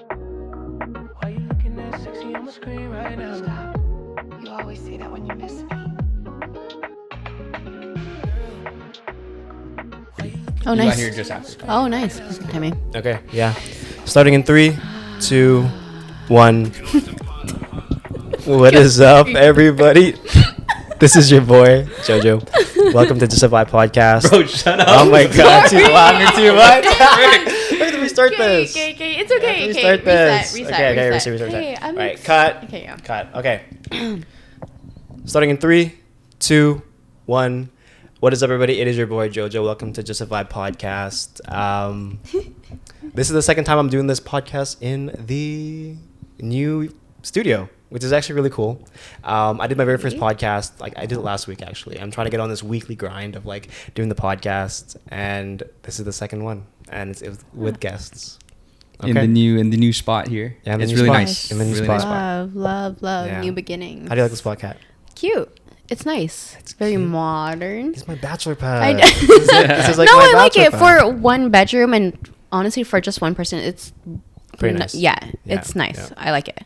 Why you looking that sexy on my screen right now? Stop. You always say that when you miss me. Oh, You got nice. here just after. Oh, nice. Timing. Okay, yeah. Starting in 3, 2, 1. What is up, everybody? This is your boy, Jojo. Welcome to Just a Vibe Podcast. Bro, shut up. Oh my god, too loud or too much? Okay. We have to restart this. Okay, it's okay. We have to restart this. Reset. Okay, reset. Hey, I'm Right, cut. Okay, yeah. Cut. Okay. Starting in 3, 2, 1. What is up, everybody? It is your boy Jojo. Welcome to Just a Vibe Podcast. This is the second time I'm doing this podcast in the new studio, which is actually really cool. I did my very first podcast. I did it last week, actually. I'm trying to get on this weekly grind of doing the podcast, and this is the second one, and it was with guests. In the new spot here. Yeah, in the it's new really spot. nice. In the new really spot. nice. Love. Yeah. New beginnings. How do you like the spot, Cat? Cute. It's nice. It's very cute. modern. It's my bachelor pad. I This is like no, my I like bachelor it pad. for one bedroom, and honestly, for just one person, it's Pretty nice. Yeah, Yeah, it's nice. yeah. I like it.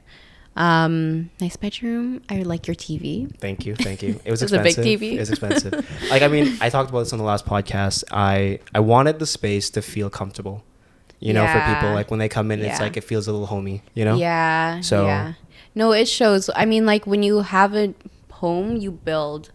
Nice bedroom. I like your TV. Thank you. It was It's a expensive. big TV. It was expensive. I talked about this on the last podcast. I wanted the space to feel comfortable. For people, Yeah. when they come in, it's Yeah. it feels a little homey, you know? Yeah. So- yeah. No, it shows. I mean, when you have a home, you build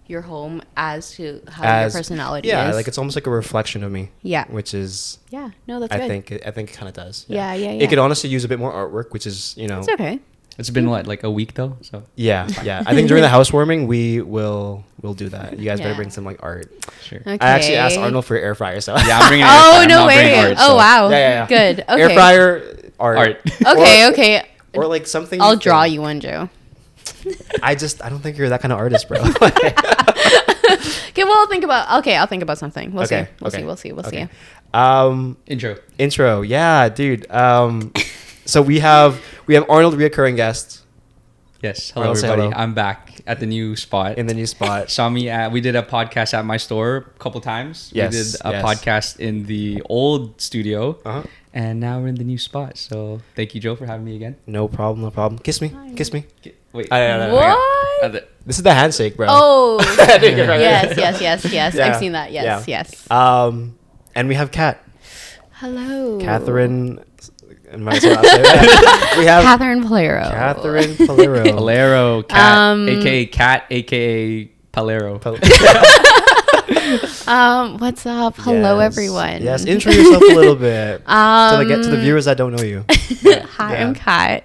your home as to how your personality yeah, is. it's almost like a reflection of me. Yeah. Which is, Yeah. No, that's I good. think it kind of does. Yeah. It could honestly use a bit more artwork, which is, It's okay. It's been what, like a week though? So Yeah. I think during the housewarming, we'll do that. You guys better Yeah. bring some art. sure. Okay. I actually asked Arnold for air fryer, so Yeah, I'm bringing an air Oh, fryer. I'm no not bringing way. art, Oh, so- wow. Yeah. Good. Okay. Air fryer, art. Okay. Or something. I'll you draw think. you one, Joe. I don't think you're that kind of artist, bro. Okay, well, I'll think about something. We'll Okay, see. okay, We'll see. okay. Intro. Yeah, dude. So we have Arnold, reoccurring guest Yes. Hello, Arnold, say everybody. hello. I'm back at the new spot. in the new spot. Saw me we did a podcast at my store a couple times. Yes, We did a yes. podcast in the old studio. Uh-huh. And now we're in the new spot. So thank you, Joe, for having me again. No problem. Kiss me. Wait. No. What? This is the handshake, bro. Oh. You're right. yes. Yeah. I've seen that. Yes. And we have Kat. Hello. Catherine. Am I saying that? We have Catherine Valero. Catherine Palero. Palero, Cat, Um, aka Cat, aka Palero. What's up? Hello, Yes. everyone. Yes, intro yourself a little bit. To the viewers that don't know you. Hi, Yeah. I'm Kat.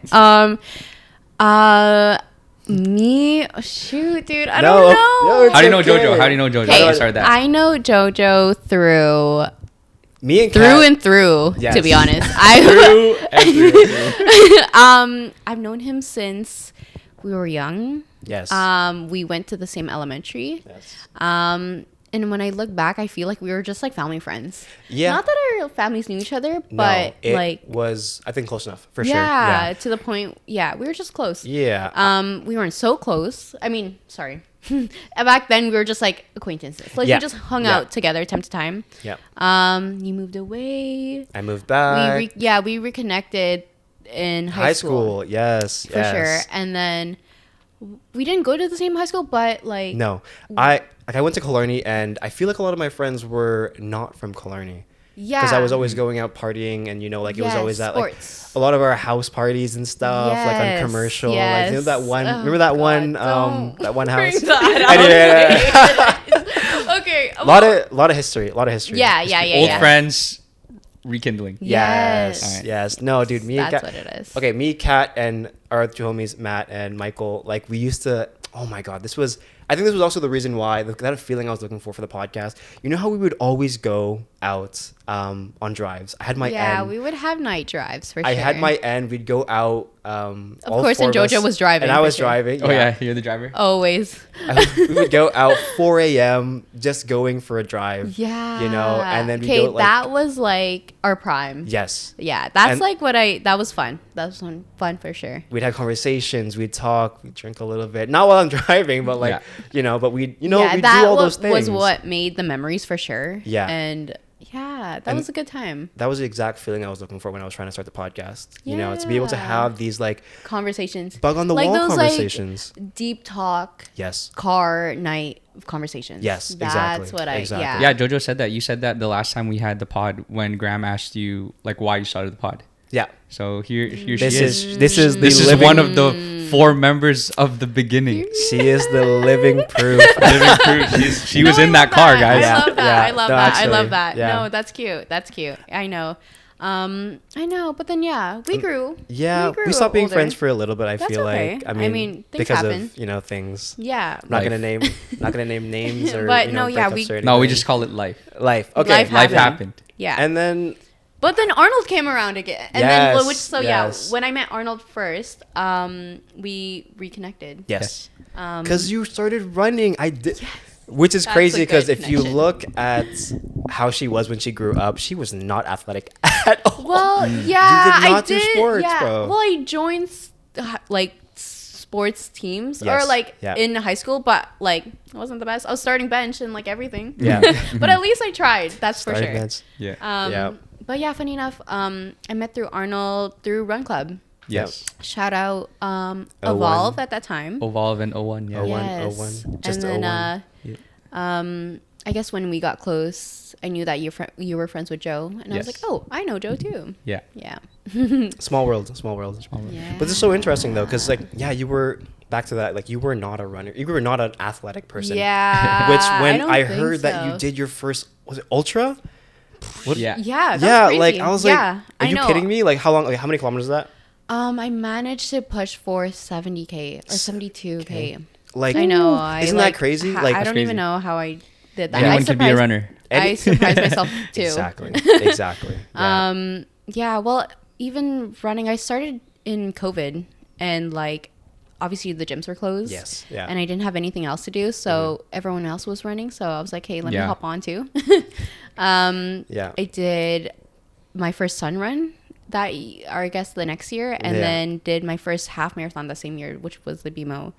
Me? Shoot, dude. I No, don't know. no, it's How do you know okay. Jojo? How do you know Jojo? Okay, Let's start that. I know Jojo through Me and through Kat, and through. Yes. To be honest, Through and through. I've known him since we were young. Yes. We went to the same elementary. Yes. And when I look back, I feel like we were just like family friends. Yeah. Not that our families knew each other, No, but it was, I think, close enough for sure. yeah, to the point. Yeah, we were just close. Yeah. We weren't so close. I mean, sorry. Back then, we were just like acquaintances. Yeah. We just hung Yeah. out together time to time. Yeah. You moved away. I moved back. We reconnected in High school. Yes. for sure. And then we didn't go to the same high school, but like No, I went to Killarney, and I feel like a lot of my friends were not from Killarney. yeah, Because I was always going out partying, and it was Yes, always at sports. a lot of our house parties and stuff, on Yes, commercial. yes. That one. Oh, remember that God, one? don't That one bring house. that up. Anyway, Okay. a lot of history. Yeah. Old friends rekindling. Yes. Alright. Yes. No, dude. Me and That's Kat, what it is. Okay, me, Kat, and our two homies, Matt and Michael. We used to. Oh my God, I think this was also the reason why that feeling I was looking for the podcast. You know how we would always go out on drives. I had my end. we would have night drives for sure. I had my end. We'd go out. Of course, and Jojo was driving, and I for was sure. driving. Oh yeah, you're the driver. always. We would go out 4 a.m. just going for a drive. Yeah. And then we okay, go that was like our prime. Yes. Yeah, that's And- that was fun. That was fun for sure. We'd have conversations. We'd talk. We'd drink a little bit. Not while I'm driving, but but we, yeah, we'd that do all those things. was what made the memories for sure. Yeah. And yeah, Yeah, that And was a good time. that was the exact feeling I was looking for when I was trying to start the podcast. You know, to be able to Yeah. have these like Conversations. bug on the Like wall those, conversations. Like, deep talk, Yes. car night conversations. Yes, That's exactly, what exactly. yeah. Yeah, Jojo said that. You said that the last time we had the pod when Graham asked you like why you started the pod. Yeah. So here she This is. is this is the This is living, one of the 4 members of the beginning. She is the living proof. Living proof. She was No, in I that love car, that. guys. Yeah, I love that. yeah. I love No, that. I actually, love that. yeah. No, that's cute. That's cute. I know. But then we grew. Yeah, grew we stopped being older. friends for a little bit. I That's feel okay. like I mean, things because happen. of things. Yeah. I'm not gonna Life. name names or But no, yeah, breakups we- or No, we anything. just call it life. life. Okay, Life Life happened. happened. Yeah. and then But then Arnold came around again, and Yes, then when I met Arnold first, we reconnected. yes, Um, because you started running. I did. Which is That's crazy a because good if you connection. look at how she was when she grew up, she was not athletic at all. well, yeah, You did I not do did. sports, yeah. bro. Well, I joined like sports teams or Yes, like yeah. in high school, but like I wasn't the best. I was starting bench and like everything. Yeah. But at least I tried. That's for Starting sure. bench. Yeah. Yeah. But yeah, funny enough, I met through Arnold through Run Club. Yes. Shout out Evolve at that time. Evolve and 01. Yeah. 01. Yes. 01, just and then 01. I guess when we got close, I knew that you were friends with Joe, and I was Yes. like, oh, I know Joe too. Yeah. Yeah. Small world, small world. Yeah. But this is so interesting though, because like, yeah, you were back to that. Like, you were not a runner. You were not an athletic person. Yeah. Which when don't I think heard that you so. did your first, was it ultra? What? Yeah. Yeah. That Yeah, was like crazy. I was like, yeah, are I you know. kidding me? Like, how long? Like, how many kilometers is that? I managed to push for 70K or 72K. Like, I know. Isn't that crazy? Like, I don't crazy. even know how I did that. Anyone I can be a surprised- runner. I surprised myself too. Exactly. Exactly. Yeah. Yeah, well, even running, I started in COVID, and like obviously the gyms were closed. Yes, yeah. And I didn't have anything else to do, so everyone else was running. So I was like, hey, let me Yeah. hop on too. Yeah. I did my first sun run or I guess the next year, and Yeah. then did my first half marathon the same year, which was the BMO.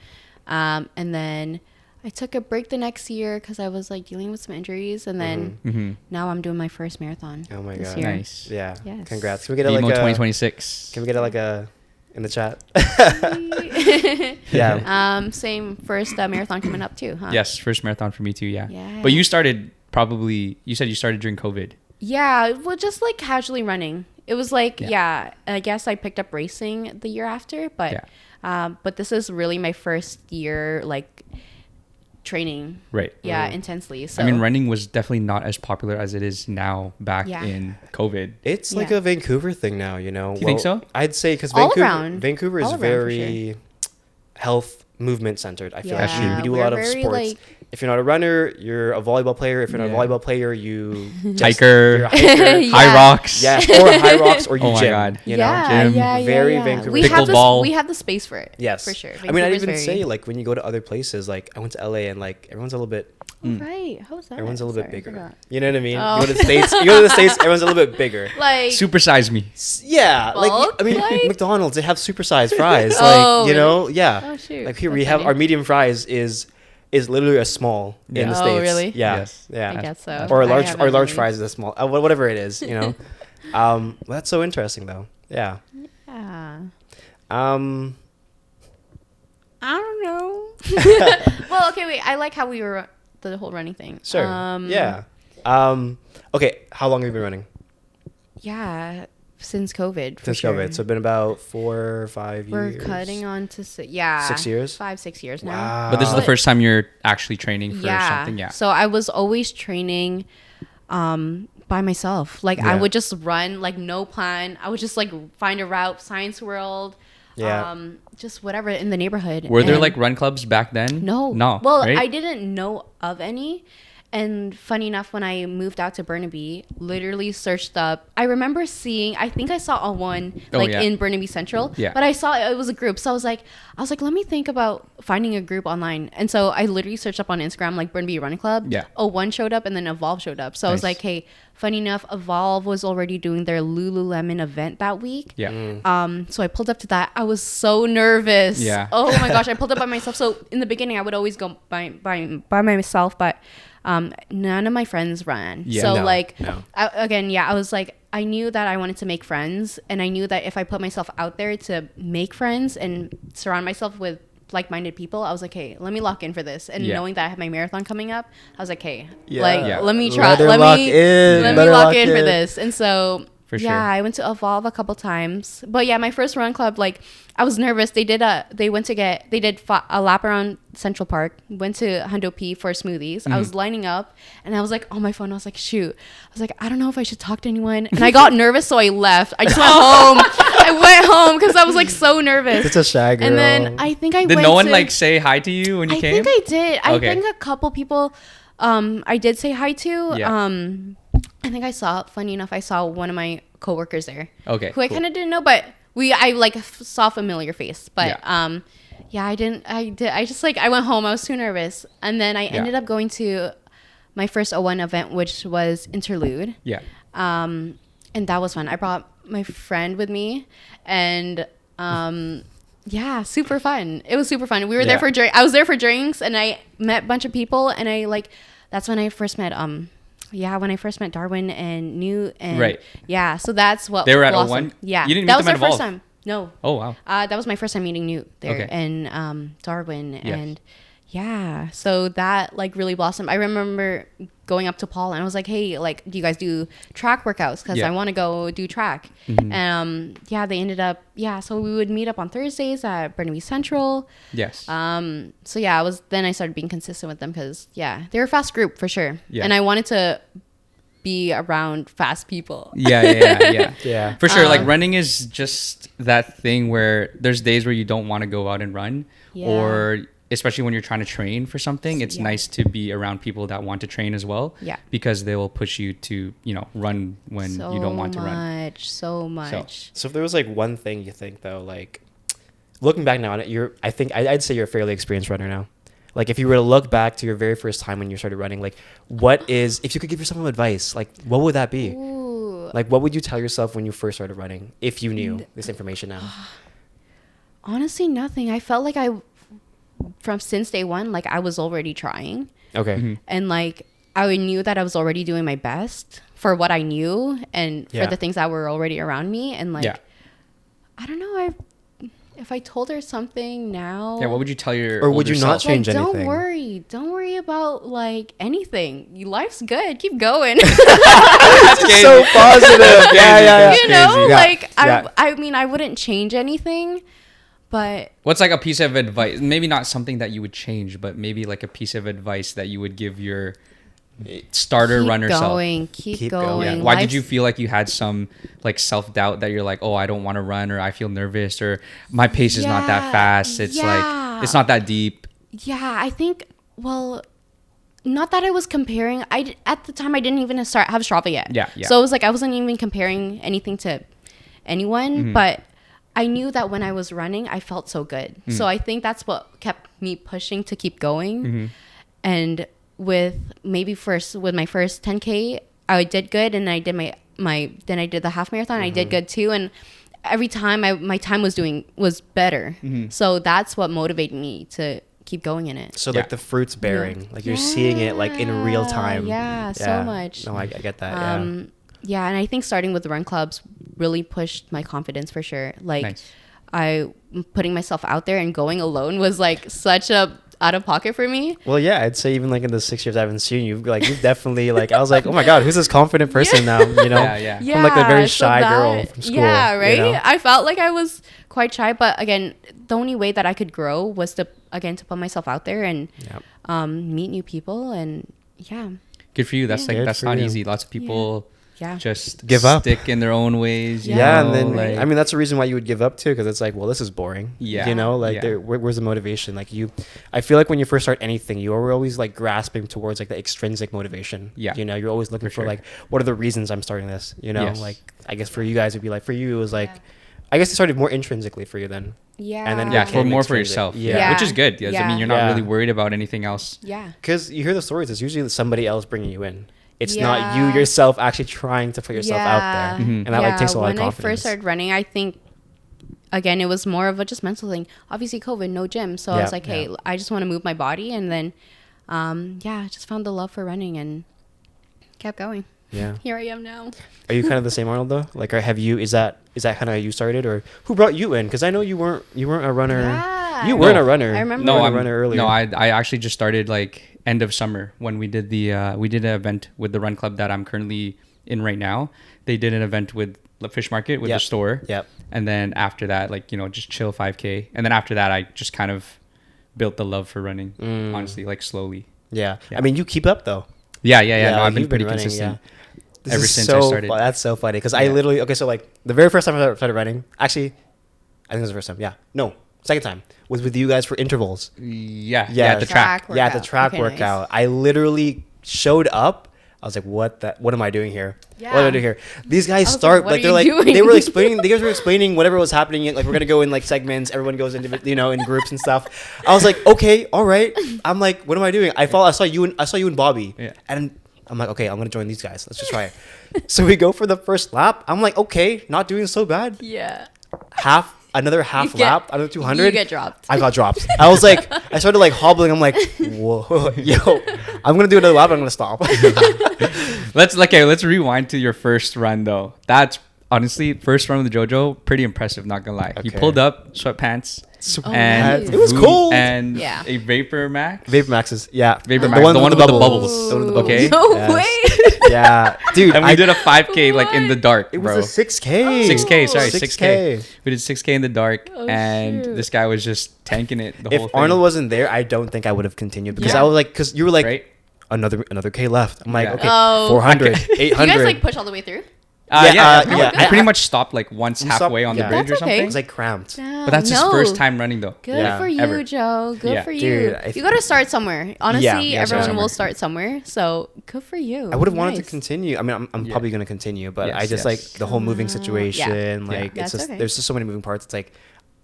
And then I took a break the next year because I was like dealing with some injuries, and then Mm-hmm. now I'm doing my first marathon. Oh my this God. year. Nice. Yeah. Yes. Congrats. Can we get a, BMO like a 2026. Can we get a, like a in the chat? Yeah. Same first marathon coming up too, huh? Yes, first marathon for me too. Yeah. Yeah. But you started you said you started during COVID. Yeah, well, just like casually running. It was like, Yeah. yeah, I guess I picked up racing the year after, but but this is really my first year like training. Right. Yeah, intensely. So I mean, running was definitely not as popular as it is now back Yeah. in COVID. It's like Yeah. a Vancouver thing now, you know. Do you think so? I'd say because All Vancouver, around. Vancouver is All around, for very health movement centered. I feel like Yeah, we do a we're lot of very, sports. like- If you're not a runner, you're a volleyball player. If you're not Yeah. a volleyball player, you Hiker. You're a hiker. Yeah. High rocks. Yeah, or high rocks, or you Oh my gym. God. You know, yeah, Gym. yeah, yeah, Very yeah. Vancouver. Pickleball. We have the space for it. yes, for sure. I mean, I'd Vancouver's even very- say like when you go to other places, like I went to LA and like everyone's a little bit, Oh, right. How was that? everyone's a little bit Sorry, I bigger. forgot. You know what I mean? Oh. You go to the states. You go to the states. Everyone's a little bit bigger. Like Supersize me. Yeah, like Bulk, I mean, like? McDonald's they have supersized fries. Oh, like you know, really? yeah. Oh, shoot. Like here That's we have funny. our medium fries is literally a small in Yeah. the Oh, states. really? Yeah, Yes. yeah. I guess so. Or a I large haven't or large really- fries is a small. Whatever it is, you know. Well, that's so interesting though. Yeah. Yeah. Um. I don't know. Well, okay, wait. I like how we were the whole running thing. Sure. Yeah. Okay. How long have you been running? Yeah, since COVID. For Since sure. COVID. So it's been about 4 or 5 we're years. cutting on to 6 years? 5-6 years now. Wow. But this is the But- first time you're actually training for something. Yeah. So I was always training by myself. Like I Yeah. would just run, like no plan. I would just like find a route, Science World, Yeah. just whatever in the neighborhood. Were there And- like run clubs back then? No. No. Well, right? I didn't know of any. And funny enough, when I moved out to Burnaby, literally searched up. I remember seeing. I think I saw one Oh, like yeah. in Burnaby Central. Yeah. But I saw it was a group, so I was like, let me think about finding a group online. And so I literally searched up on Instagram like Burnaby Running Club. Yeah. Oh, one showed up, and then Evolve showed up. So I was Nice. like, hey, funny enough, Evolve was already doing their Lululemon event that week. Yeah. So I pulled up to that. I was so nervous. Yeah. Oh my gosh, I pulled up by myself. So in the beginning, I would always go by myself, but none of my friends ran. Yeah. So No, like, no. I was like, I knew that I wanted to make friends, and I knew that if I put myself out there to make friends and surround myself with like-minded people, I was like, hey, let me lock in for this. And Yeah. knowing that I have my marathon coming up, I was like, hey, Yeah. let me try. Let her Let lock me in. let Let me her lock lock in for in. this. And so For yeah, sure. I went to Evolve a couple times. But yeah, my first run club, like I was nervous. They did a lap around Central Park, went to Hundo P for smoothies. I was lining up and I was like on my phone. I was like, shoot. I was like, I don't know if I should talk to anyone. And I got nervous, so I left. I just went home. I went home because I was like so nervous. It's a shy girl. And then I think I Did went no one to- like say hi to you when you I came? think I did. I Okay. think a couple people I did say hi to. Yeah. I think I saw one of my coworkers there. Okay, Who I cool. kind of didn't know, but I like saw a familiar face. But Yeah. yeah, I went home. I was too nervous. And then I ended up going to my first O1 event, which was Interlude. Yeah. And that was fun. I brought my friend with me, and yeah, super fun. It was super fun. We were there for I was there for drinks, and I met a bunch of people, and that's when I first met when I first met Darwin and Newt, and Right. yeah, so that's what They were at blossomed. 01? Yeah, You didn't that meet was them our at first Evolve? time. No, Oh wow. that was my first time meeting Newt there, Okay. and Darwin, Yes. and yeah, so that like really blossomed. I remember going up to Paul and I was like, hey, like, do you guys do track workouts? Because Yeah. I want to go do track. Yeah, they ended up, so we would meet up on Thursdays at Burnaby Central. Yes. So yeah, I started being consistent with them because they're a fast group for sure. Yeah. And I wanted to be around fast people. Yeah. Yeah. For sure. Like running is just that thing where there's days where you don't want to go out and run, Yeah. or especially when you're trying to train for something, it's Yeah. nice to be around people that want to train as well. Yeah. Because they will push you to, run when you don't want to run. So much. So if there was like one thing you think though, like looking back now on it, I'd say you're a fairly experienced runner now. Like if you were to look back to your very first time when you started running, like if you could give yourself some advice, like what would that be? Ooh. Like what would you tell yourself when you first started running if you knew this information now? Honestly, nothing. I felt like since day one, like I was already trying. Okay. Mhm. And like I knew that I was already doing my best for what I knew and Yeah. for the things that were already around me. And like, Yeah. I don't know, if I told her something now. Yeah. What would you tell your Or would older you not self? change like, anything? Don't worry about like anything. Life's good. Keep going. That's It's so positive. Yeah. You know, crazy. Yeah. like Yeah. I mean, I wouldn't change anything, but What's like a piece of advice? Maybe not something that you would change, but maybe like a piece of advice that you would give your starter keep runner self. going, keep going. Yeah. Why did Life's- you feel like you had some like self-doubt that you're like, oh, I don't want to run, or I feel nervous, or my pace is not that Yeah, fast. It's yeah. like, it's not that deep. Yeah, I think, well, not that I was comparing. At the time, I didn't even have Strava yet. Yeah. So it was like I wasn't even comparing anything to anyone, but I knew that when I was running, I felt so good. So I think that's what kept me pushing to keep going. And with my first 10K, I did good, and I did then I did the half marathon. I did good too, and every time my time was better. So that's what motivated me to keep going in it. So Yeah. like the fruit's bearing, like you're seeing it like in real time. Yeah, so much. No, I get that. Yeah, and I think starting with the run clubs really pushed my confidence for sure. Like Nice. putting myself out there and going alone was like such a out of pocket for me. Well, yeah, I'd say even like in the 6 years I haven't seen you, like you've definitely like I was like, oh my god, who's this confident person now? You know, Yeah. Yeah, from like the very so shy girl from school. Yeah, you right. know? I felt like I was quite shy, but again, the only way that I could grow was to put myself out there and Yep. meet new people, and yeah, Good for you. That's Good that's for not you. easy. Lots of people yeah. just Give up. stick in their own ways. you Yeah, know, and then like, I mean that's the reason why you would give up too, because it's like, well, this is boring. Yeah. you know, like Yeah. where's the motivation? Like I feel like when you first start anything, you are always like grasping towards like the extrinsic motivation. Yeah. you know, you're always looking For for sure. like, what are the reasons I'm starting this? You know, Yes. like I guess for you guys it'd be like, for you it was like, I guess it started more intrinsically for you then. Yeah. And then yeah, became for more for extrinsic. yourself. Yeah. Which is good. Yes. I mean, you're not Yeah. really worried about anything else. Yeah. Because you hear the stories, it's usually somebody else bringing you in. it's not you yourself actually trying to put yourself out there, and that like takes a lot of confidence. When I first started running, I think again it was more of a just mental thing. Obviously, COVID, no gym, so I was like, hey, I just want to move my body, and then I just found the love for running and kept going. Yeah. Here I am now. Are you kind of the same, Arnold, though? Like, have you? Is that kind of you started, or who brought you in? Because I know you weren't a runner. Yeah. You weren't a runner. I remember. No, No, a I'm runner earlier. No, I actually just started like end of summer when we did we did an event with the run club that I'm currently in right now. They did an event with the fish market with the store. Yep. And then after that, like, you know, just chill 5K. And then after that, I just kind of built the love for running, honestly, like slowly. Yeah. I mean, you keep up though. Yeah. No, I've you've been pretty running, consistent This ever is since so I started. That's so funny because I literally so like the very first time I started running, actually, I think it was the first time. Yeah, no, second time was with you guys for intervals. Yeah. At the Track track. workout. Yeah, the track Okay, workout. nice. I literally showed up. I was like, what am I doing here? What am I doing here? These guys was like, start what like are they're you like doing? they were explaining. You guys were explaining whatever was happening. Like we're gonna go in like segments. Everyone goes into in groups and stuff. I was like, okay, all right. I'm like, what am I doing? I saw you and Bobby, and I'm like, okay, I'm gonna join these guys. Let's just try it. So we go for the first lap. I'm like, okay, not doing so bad. Yeah. Another half lap, another 200. You get dropped. I got dropped. I was like, I started like hobbling. I'm like, whoa, yo, I'm gonna do another lap. I'm gonna stop. Let's rewind to your first run though. That's honestly first run with the JoJo, pretty impressive. Not gonna lie. You Okay. pulled up sweatpants and nice. It was cold. and Yeah. a Vapor Max. Vapor Maxes, yeah, Vapor Max, the one with the bubbles. The one with the Okay. No Yes. way. Yeah, dude. And we did a 5K like in the dark, It bro. was a 6K. 6K, sorry, 6K. 6K. We did 6K in the dark, Oh, and shoot. this guy was just tanking it the whole If thing. Arnold wasn't there, I don't think I would have continued because Yeah. I was like, because you were like Right? another K left. I'm like, Yeah. okay, Oh. 400, You 800. guys like push all the way through? Yeah, yeah. I- I pretty much stopped like once You stopped- halfway on the yeah. bridge That's or okay. It something. was like cramped. Damn, But that's his no. first time running though. Good Yeah. for you, Ever. Joe. Good Yeah. for you. Dude, You got to start somewhere. Honestly, Yeah, everyone somewhere. will start somewhere. So good for you. I would have wanted to Nice. continue. I mean, I'm Yeah. probably gonna continue, but Yes, I just yes. like the whole moving Yeah. situation. Like it's That's just okay. there's just so many moving parts. It's like,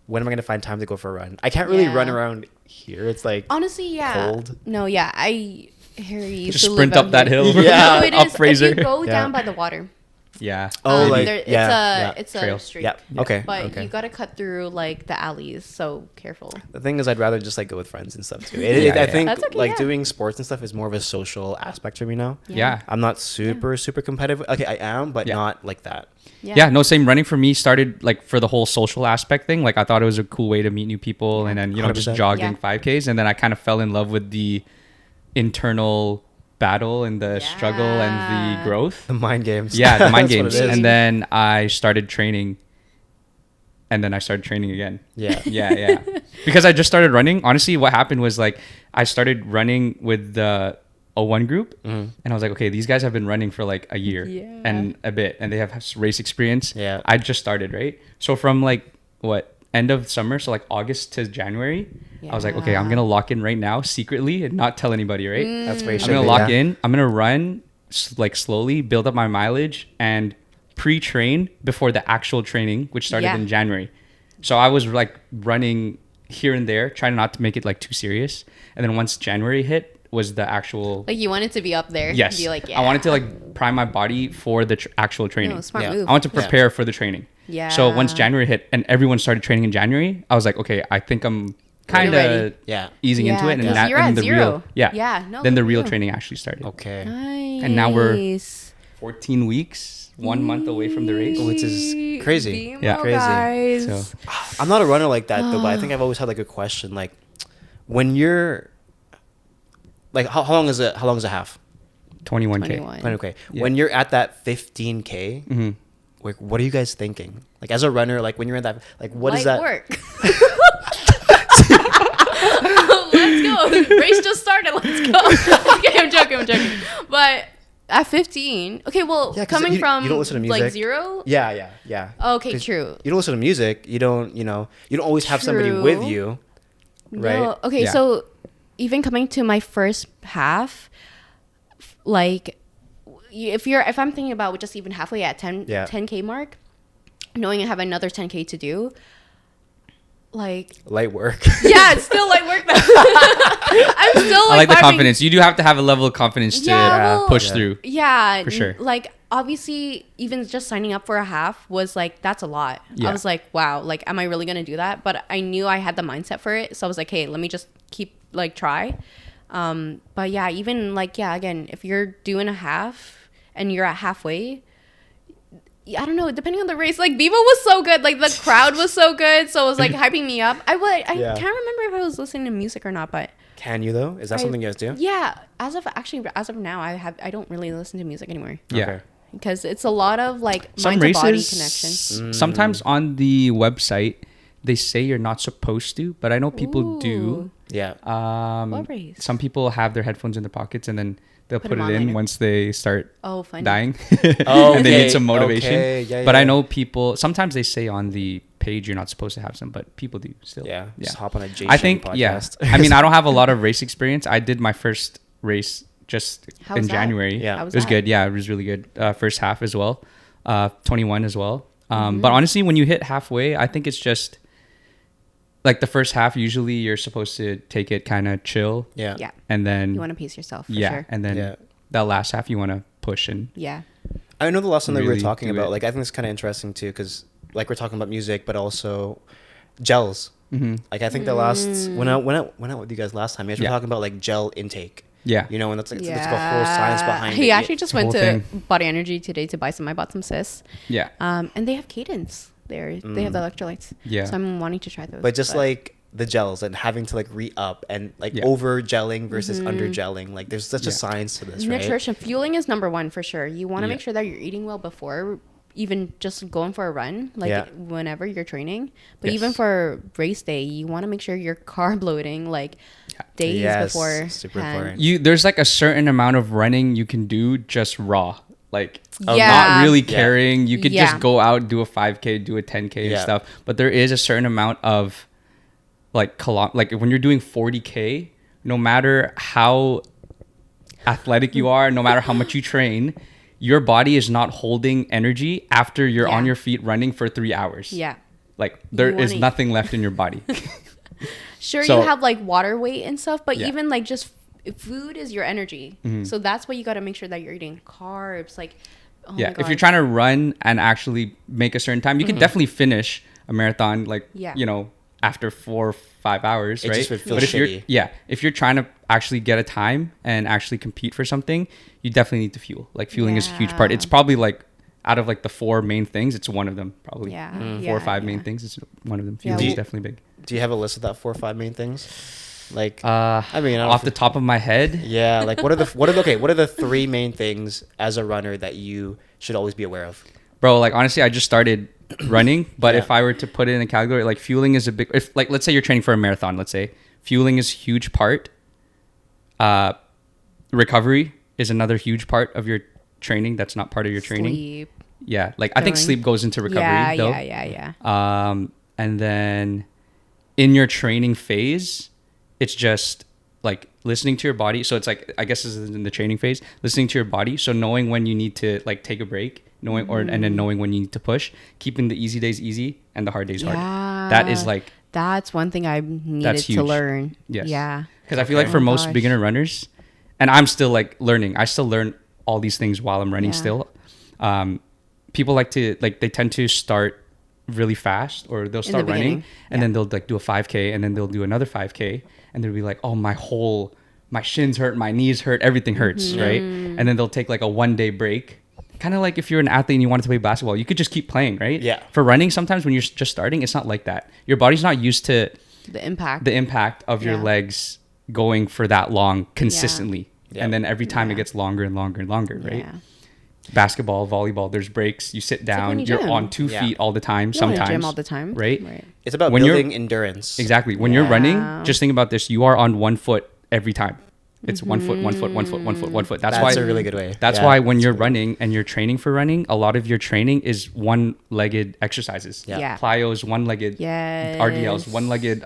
when am I gonna find time to go for a run? I can't really run Yeah. around here. It's like Honestly, yeah. cold. No, yeah. Harry used Just to sprint live up that out here. hill. Yeah. No, it Up is. Fraser. If you go Yeah. down by the water. Yeah. Oh, like it's yeah. a Trail. street. Yeah. Okay. But okay. you gotta cut through like the alleys, so careful. The thing is, I'd rather just like go with friends and stuff too. Yeah, I yeah. think That's okay, like yeah. doing sports and stuff is more of a social aspect for me now. Yeah. I'm not super competitive. Okay, I am, but Yeah. not like that. Yeah, no, same. Running for me started like for the whole social aspect thing. Like I thought it was a cool way to meet new people, and then 100%. just jogging Yeah. 5Ks, and then I kind of fell in love with the internal battle and the struggle and the Yeah. growth. The mind games. Yeah, the mind That's what games. it is. And then I started training, and then I started training again. Yeah. yeah. Because I just started running. Honestly, what happened was like I started running with the O1 group, and I was like, okay, these guys have been running for like a year Yeah. and a bit, and they have race experience. Yeah. I just started, right? So from like end of summer, so like August to January, I was like, okay, I'm Yeah. gonna lock in right now secretly and not tell anybody, right? That's where you I'm should gonna be, lock yeah. in. I'm gonna run like slowly, build up my mileage, and pre-train before the actual training, which started Yeah. in January. So I was like running here and there, trying not to make it like too serious. And then once January hit, was the actual Like you wanted to be up there. yes. Be like, I wanted to yeah. like prime my body for the actual training. No, smart Yeah. move. I want to prepare for the training. Yeah. So once January hit and everyone started training in January, I was like, okay, I think I'm kind ready. of Yeah. easing into Yeah, it, and 'cause that you're at and the zero. real Yeah, no, then the good real for you. training actually started. Okay. Nice. And now we're 14 weeks, 1 month away from the race. Which is crazy. BMO, Yeah. Crazy. Guys. So I'm not a runner like that though, but I think I've always had like a question like when you're like how long is it? How long is a half? 21K. 21. Okay. Yeah. When you're at that 15K, Mhm. like what are you guys thinking? Like as a runner, like when you're in that, like what is Light that? work. Let's go. Race just started. Let's go. Okay, I'm joking. But at 15, okay, well, Yeah, 'cause coming you from don't listen to like music. 0. Yeah. Okay, 'Cause true. You don't listen to music. You don't always have somebody with True. you, right? No. Okay, Yeah. so even coming to my first half, like if I'm thinking about just even halfway at 10K mark, knowing I have another 10K to do, like Light work. yeah, it's still light work. I'm still I like the vibing. confidence. You do have to have a level of confidence to well, push Yeah. through. Yeah, For sure. Like obviously, even just signing up for a half was like that's a lot. Yeah. I was like, wow, like am I really gonna do that? But I knew I had the mindset for it, so I was like, hey, let me just keep like try. But yeah, even like yeah, again, if you're doing a half and you're at halfway. I don't know, depending on the race, like Viva was so good, like the crowd was so good, so it was like hyping me up. I Yeah. can't remember if I was listening to music or not, but Can you though? Is that something you guys do? yeah, as of now, I don't really listen to music anymore Yeah. Okay. because it's a lot of like Some mind to body races, connection. sometimes on the website, they say you're not supposed to, but I know people do. Yeah. What race? Some people have their headphones in their pockets and then they'll Put put them it on in later. once they start Oh, funny. dying Oh, and they okay, need some motivation. okay, yeah, but I yeah. know people, sometimes they say on the page you're not supposed to have some, but people do still. Yeah. Just hop on a J I think, podcast. I mean, I don't have a lot of race experience. I did my first race just How in was that? January. Yeah. How It was that? good. Yeah, it was really good. First half as well. 21 as well. But honestly, when you hit halfway, I think it's just like the first half, usually you're supposed to take it kind of chill. Yeah. Yeah, And then, you want to pace yourself for yeah. sure. And then Yeah. that last half, you want to push and Yeah, I know the last one that we were Really talking do about, it. like, I think it's kind of interesting too, because, like, we're talking about music, but also gels. Like, I think the last, when I went out with you guys last time, you guys were Yeah. talking about, like, gel intake. yeah. You know, and that's like, it's like a whole science behind it. He Yeah. actually just went Whole to thing. Body Energy today to buy some. I bought some cis. Yeah. And they have cadence there. They have the electrolytes. Yeah. So I'm wanting to try those. But just like the gels and having to like re-up and like Yeah. over gelling versus under gelling, like there's such a Yeah. science to this, right? nutrition, fueling is number one for sure. You want to Yeah. make sure that you're eating well before even just going for a run, like Yeah. whenever you're training. But Yes. even for race day, you want to make sure you're carb loading like days Yes, before. super important. There's like a certain amount of running you can do just raw. Like Yeah. not really Yeah. carrying. You could Yeah. just go out, do a 5K, do a 10K and Yeah. stuff. But there is a certain amount of like like when you're doing 40K, no matter how athletic you are, no matter how much you train, your body is not holding energy after you're Yeah. on your feet running for 3 hours. Yeah. Like there You is wanna- nothing left in your body. Sure, So- you have like water weight and stuff, but Yeah. even like just food is your energy. So that's why you got to make sure that you're eating carbs. Like, oh Yeah, my if you're God. trying to run and actually make a certain time, you can definitely finish a marathon like Yeah. you know after 4 or 5 hours, It right? just would feel but if shitty. if you're trying to actually get a time and actually compete for something, you definitely need to fuel. Like fueling is a huge part. Yeah. It's probably like out of like the 4 main things, it's one of them probably. Yeah. 4 or Yeah, 5 main yeah. things, it's one of them. Yeah, Fueling is well- definitely big. Do you have a list of that 4 or 5 main things? Like, I mean, I don't off know the top of my head, yeah, like what are the 3 main things as a runner that you should always be aware of? bro, like honestly, I just started running, but Yeah. if I were to put it in a category, like fueling is a big. If like let's say you're training for a marathon, let's say fueling is a huge part. Recovery is another huge part of your training. That's not part of your training. Sleep. Yeah, like I think Doing- sleep goes into recovery Yeah, though. yeah. And then in your training phase, it's just like listening to your body. So it's like I guess this is in the training phase, listening to your body. So knowing when you need to like take a break, knowing and then knowing when you need to push, keeping the easy days easy and the hard days hard. That is Yeah. like That's one thing I needed That's to huge. learn. Yes. Yeah. because I feel like Okay. for Oh my most gosh. beginner runners, and I'm still like learning. I still learn all these things while I'm running Yeah. still. People like to like they tend to start really fast or they'll the start running beginning. and Yeah. then they'll like do a 5K and then they'll do another 5K and they'll be like, oh, my shins hurt, my knees hurt, everything hurts, Mm-hmm. right? And then they'll take like a 1 day break. Kind of like if you're an athlete and you wanted to play basketball, you could just keep playing, right? Yeah. For running, sometimes when you're just starting, it's not like that. Your body's not used to The impact. the impact of your Yeah. legs going for that long consistently. Yeah. And then every time it Yeah. gets longer and longer and longer, right? Yeah. Basketball, volleyball, there's breaks. You sit like down, when you you're gym. on 2 Yeah. feet all the time, You're in the sometimes. gym all the time. Right? It's about When you're- building endurance. Exactly. When you're running, Yeah. just think about this. You are on 1 foot every time. It's 1 foot, 1 foot, 1 foot, 1 foot, 1 foot. That's That's why a really good way. That's Yeah, why when that's you're really- running and you're training for running, a lot of your training is one-legged exercises. Yeah. Yeah. Plyos, one-legged Yes. RDLs, one-legged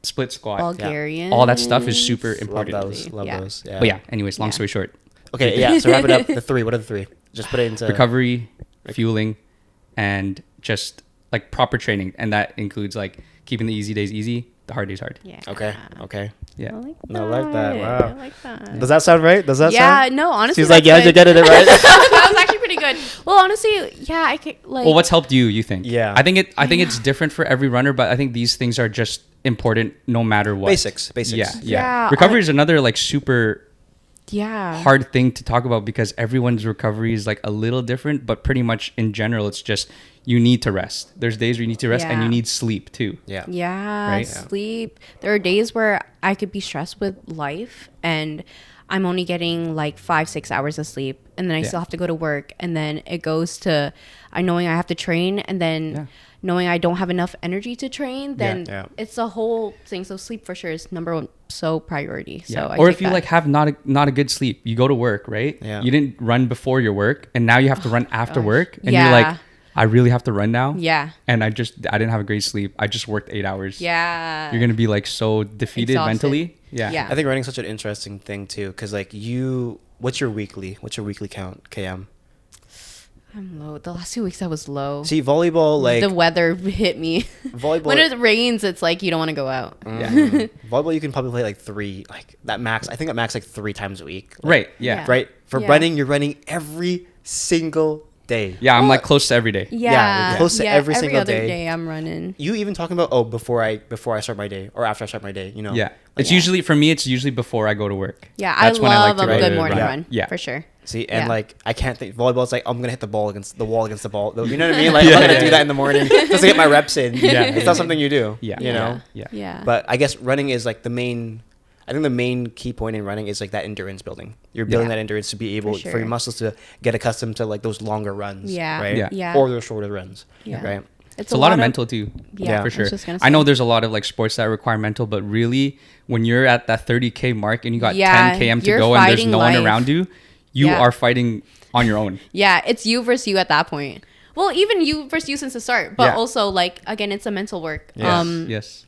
split squat. Bulgarian. All that stuff is super Love important. those. Love Yeah. those. Yeah. But yeah, anyways, long Yeah. story short, Okay, yeah. So wrap it up. The 3. What are the 3? Just put it into recovery, fueling, and just like proper training. And that includes like keeping the easy days easy, the hard days hard. Yeah. Okay. Okay. Yeah. I like that. No, I like that. Wow. I like that. Does that sound right? Does that Yeah, sound? no, honestly. She's like, yeah, that's you good. get it right. That was actually pretty good. Well, honestly, yeah, I could like. Well, what's helped you think? Yeah. I think it's different for every runner, but I think these things are just important no matter what. Basics. Yeah. Yeah, Recovery is another like super yeah. hard thing to talk about because everyone's recovery is like a little different, but pretty much in general, it's just you need to rest. There's days where you need to rest and Yeah. you need sleep too. Yeah. Yeah, Right? sleep. There are days where I could be stressed with life and I'm only getting like 5-6 hours of sleep, and then I Yeah. still have to go to work, and then it goes to knowing I have to train, and then Yeah. knowing I don't have enough energy to train. Then Yeah. it's a whole thing. So sleep for sure is number one, so priority. Yeah. So I Or take if you that. like have not a good sleep, you go to work, right? Yeah. You didn't run before your work, and now you have to run after gosh. work, and Yeah. you're like, I really have to run now. Yeah. And I didn't have a great sleep. I just worked 8 hours. Yeah. You're gonna be like so defeated Exhausted. mentally. Yeah. Yeah. I think running's such an interesting thing too, because like what's your weekly count, KM? I'm low. The last 2 weeks I was low. See, volleyball, like the weather hit me. volleyball. When it rains, it's like you don't want to go out. Volleyball, you can probably play like three, like that max. I think that max like 3 times a week. Like, Right. Yeah. Yeah. Right. For Yeah. running, you're running every single day. Yeah. I'm Well, like close to every day. Yeah, you're close to every single other day. day I'm running. You even talking about before I start my day or after I start my day. You know. Yeah. It's Yeah. usually for me. It's usually before I go to work. Yeah, That's I when love to a go good to morning run. run. Yeah. For sure. See, and Yeah. like I can't think volleyball's like I'm gonna hit the ball against the wall against the ball. You know what I mean? Like I'm gonna do that in the morning just to get my reps in. Yeah. It's not something you do. Yeah. You know. Yeah. Yeah. But I guess running is like the main. I think the main key point in running is like that endurance building. You're building Yeah. that endurance to be able for sure. your muscles to get accustomed to like those longer runs. Yeah. Right. Yeah. Yeah. Or those shorter runs. Yeah. Right. It's a lot of mental too. Yeah, for I sure. was just gonna I know say. there's a lot of like sports that require mental, but really, when you're at that 30K mark and you got Yeah, 10 km to you're go and there's fighting no one life. around you, you Yeah. are fighting on your own. Yeah, it's you versus you at that point. Well, even you versus you since the start, but Yeah. also like again, it's a mental work. Yes. Yes.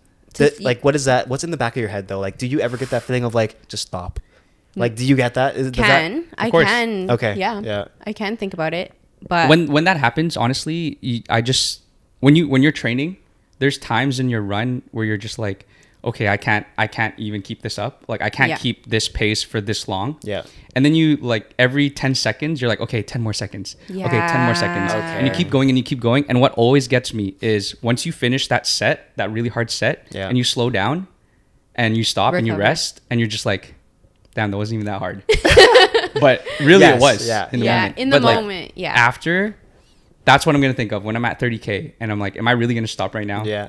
Like, what is that? What's in the back of your head though? Like, do you ever get that feeling of like, just stop? Like, do you get that? Does that- I course. can. Okay. Yeah. Yeah. I can think about it, but When that happens, honestly, when you're training, there's times in your run where you're just like, okay, I can't even keep this up. Like I can't Yeah. keep this pace for this long. Yeah. And then you like every 10 seconds, you're like, okay, 10 more seconds. Okay, 10 more seconds. Yeah. And you keep going and you keep going. And what always gets me is once you finish that set, that really hard set, Yeah. and you slow down and you stop and you Recover. rest and you're just like, damn, that wasn't even that hard. But really Yes, it was yeah. in the Yeah, moment. in the But, like, moment, yeah. After, that's what I'm going to think of when I'm at 30K and I'm like, am I really going to stop right now? Yeah.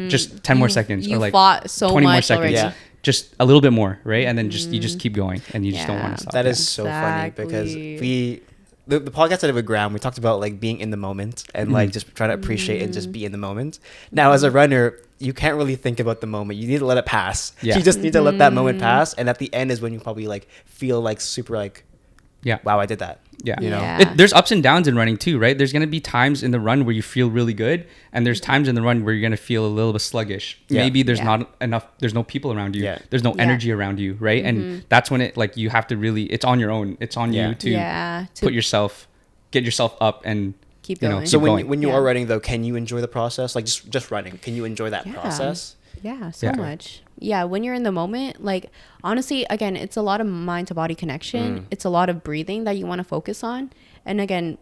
Just 10 more seconds you or like fought so 20 more much seconds. already. Yeah. Just a little bit more, right? And then you just keep going and you just don't Yeah. want to stop. That Yeah. is so funny because Exactly. the podcast that I did with Graham, we talked about like being in the moment and like just trying to appreciate and just be in the moment. Now, as a runner, you can't really think about the moment. You need to let it pass. Yeah. You just need to let that moment pass, and at the end is when you probably like feel like super like, Yeah. wow, I did that. Yeah. You know? Yeah. There's ups and downs in running too, right? There's going to be times in the run where you feel really good, and there's times in the run where you're going to feel a little bit sluggish. Yeah. Maybe there's Yeah. not enough, there's no people around you. Yeah. There's no Yeah. energy around you, right? And that's when it like you have to really, it's on your own. It's on Yeah. you to Yeah, to put yourself, get yourself up and keep you know, going. So keep when going. when you Yeah. are running though, can you enjoy the process? Like just running, can you enjoy that Yeah. process? Yeah, so Yeah. much. Yeah, when you're in the moment, like honestly, again, it's a lot of mind to body connection. It's a lot of breathing that you want to focus on. And again,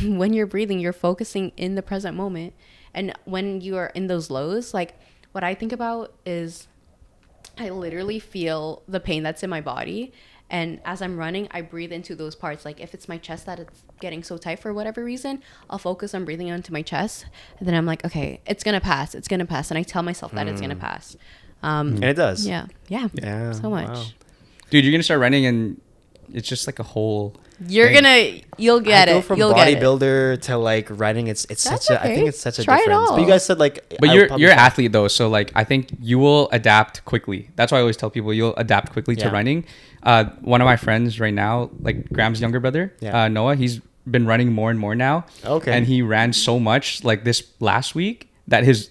when you're breathing, you're focusing in the present moment. And when you are in those lows, like what I think about is I literally feel the pain that's in my body. And as I'm running, I breathe into those parts. Like if it's my chest that it's getting so tight for whatever reason, I'll focus on breathing onto my chest. And then I'm like, okay, it's going to pass. It's going to pass. And I tell myself that it's going to pass. And it does. Yeah. Yeah. Yeah. So much. Wow. dude, you're going to start running and it's just like a whole You're thing. going to, you'll get I go it. from You'll get it. bodybuilder to like running. It's That's such a. I okay. think it's such a Try it difference. But you all. guys said like. But I would probably you're an try- athlete though, so like I think you will adapt quickly. That's why I always tell people you'll adapt quickly to Yeah. running. One of my friends right now, like Graham's younger brother, Yeah. Noah, he's been running more and more now. Okay. And he ran so much like this last week that his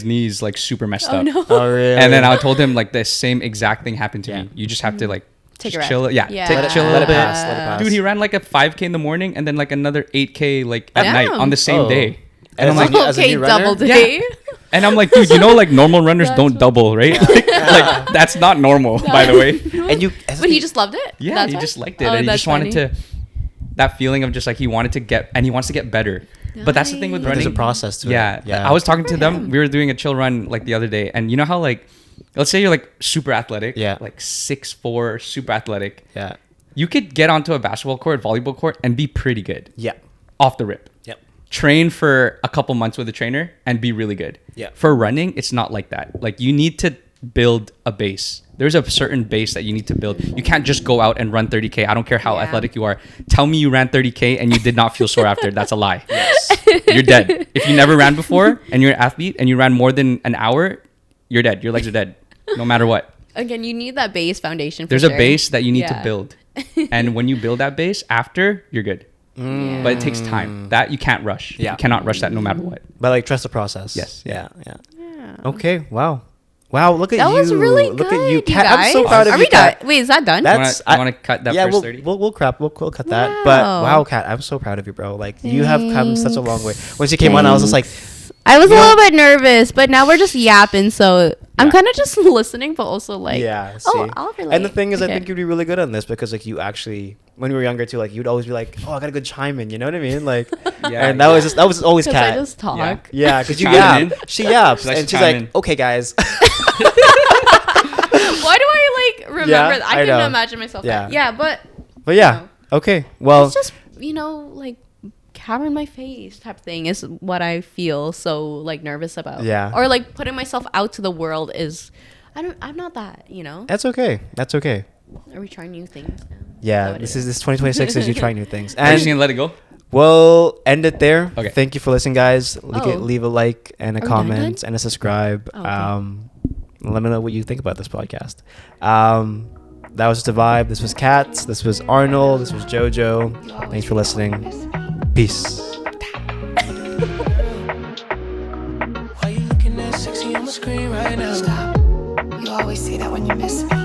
knees like super messed up. No. Oh really? And then I told him like the same exact thing happened to Yeah. me. You just have to like Take just a rest. chill. Yeah, Yeah. take Let it- chill a let little it bit. pass, let it pass. Dude, he ran like a 5K in the morning and then like another 8K like at night Damn. on the same Oh. day. And I'm as like, a new- as a Okay, new runner? double day. And I'm like, dude, you know, like normal runners That's don't what- double, right? Like that's not normal, by the way. And you, But he just loved it. Yeah, That's he why? just liked it, Oh, and he that's just wanted funny. to. That feeling of just like he wanted to get, and he wants to get better. But that's the thing with Nice. running. there's a process to Yeah, it. Yeah. I was talking to for them. him. We were doing a chill run like the other day, and you know how like, let's say you're like super athletic, Yeah. like 6'4", super athletic. Yeah. You could get onto a basketball court, volleyball court, and be pretty good Yeah. off the rip. Yep. Train for a couple months with a trainer and be really good. Yeah. For running, it's not like that. Like you need to build a base. There's a certain base that you need to build. You can't just go out and run 30K. I don't care how Yeah. athletic you are. Tell me you ran 30K and you did not feel sore after. That's a lie. You're dead. If you never ran before and you're an athlete and you ran more than an hour, you're dead. Your legs are dead. No matter what. Again, you need that base foundation. For There's sure. a base that you need to Yeah. build. And when you build that base, after, you're good. Yeah. But it takes time. That you can't rush. Yeah. You cannot rush that no matter what. But like trust the process. Yes. Yeah. Yeah. Yeah. Okay. Wow. Wow. Look at That you. was really Look good, at you, you Kat. I'm so guys. proud of Are you, we done? Kat. Wait, is that done? That's I want to cut that yeah, first we'll, 30. we'll cut that. But Wow. wow, Kat, I'm so proud of you, bro. Like you have come such a long way. Once you came on, I was just like, I was You a know- little bit nervous, but now we're just yapping. So I'm Yeah. kind of just listening, but also like, yeah. See. oh, I'll relate. And the thing is, I Okay. think you'd be really good on this because like you actually, when we were younger too, like you'd always be like, oh, I got a good chime in. You know what I mean? Like, Yeah, and that was always 'Cause Kat. I just talk. Yeah. Yeah, because you Chime yap. in. She yaps, She likes and to she's chime like, in. "Okay, guys." Why do I like remember? Yeah, that? I I couldn't know. imagine myself. Yeah. Yeah, but But yeah, okay. Well, it's just like covering my face type thing is what I feel so like nervous about. Yeah. Or like putting myself out to the world is, I'm not that. that's okay. That's okay. Are we trying new things now? Yeah, what this it is 2026 is you trying new things, Are you just and gonna let it go? we'll end it there. Okay. Thank you for listening, guys. Oh. Leave a like and a Are we done? comment and a subscribe. Oh, okay. Let me know what you think about this podcast. That was just a vibe. This was Katz. This was Arnold. This was JoJo. Thanks for listening. Peace. Why you looking that sexy on my screen right now? Stop. You always say that when you miss me.